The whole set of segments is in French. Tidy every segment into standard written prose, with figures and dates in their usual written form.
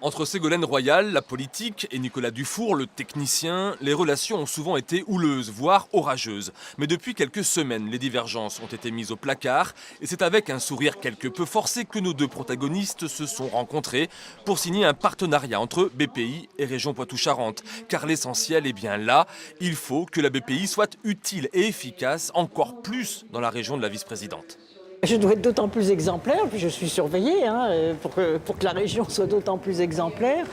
Entre Ségolène Royal, la politique, et Nicolas Dufour, le technicien, les relations ont souvent été houleuses, voire orageuses. Mais depuis quelques semaines, les divergences ont été mises au placard et c'est avec un sourire quelque peu forcé que nos deux protagonistes se sont rencontrés pour signer un partenariat entre BPI et Région Poitou-Charentes. Car l'essentiel est bien là, il faut que la BPI soit utile et efficace encore plus dans la région de la vice-présidente. Je dois être d'autant plus exemplaire, puis je suis surveillée pour que la région soit d'autant plus exemplaire,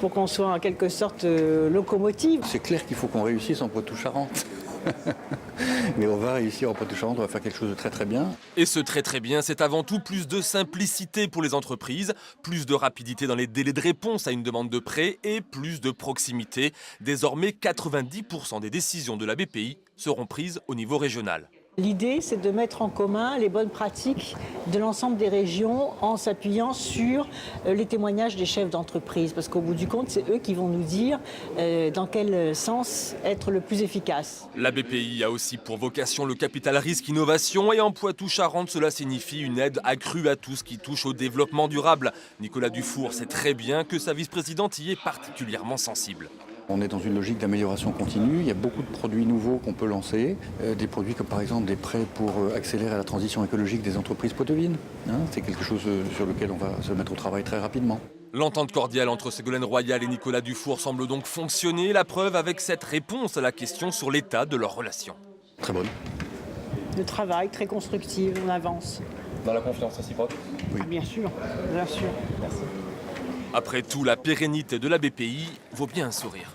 pour qu'on soit en quelque sorte locomotive. C'est clair qu'il faut qu'on réussisse en Poitou-Charentes. Mais on va réussir en Poitou-Charentes, on va faire quelque chose de très très bien. Et ce très très bien, c'est avant tout plus de simplicité pour les entreprises, plus de rapidité dans les délais de réponse à une demande de prêt et plus de proximité. Désormais, 90% des décisions de la BPI seront prises au niveau régional. L'idée, c'est de mettre en commun les bonnes pratiques de l'ensemble des régions en s'appuyant sur les témoignages des chefs d'entreprise. Parce qu'au bout du compte, c'est eux qui vont nous dire dans quel sens être le plus efficace. La BPI a aussi pour vocation le capital risque innovation et en Poitou-Charentes, cela signifie une aide accrue à tout ce qui touche au développement durable. Nicolas Dufour sait très bien que sa vice-présidente y est particulièrement sensible. On est dans une logique d'amélioration continue, il y a beaucoup de produits nouveaux qu'on peut lancer, des produits comme par exemple des prêts pour accélérer la transition écologique des entreprises poitevines. C'est quelque chose sur lequel on va se mettre au travail très rapidement. L'entente cordiale entre Ségolène Royal et Nicolas Dufour semble donc fonctionner, la preuve avec cette réponse à la question sur l'état de leur relation. Très bonne. De travail très constructif, on avance. Dans la confiance réciproque? Oui. Ah, bien sûr, bien sûr. Merci. Après tout, la pérennité de la BPI vaut bien un sourire.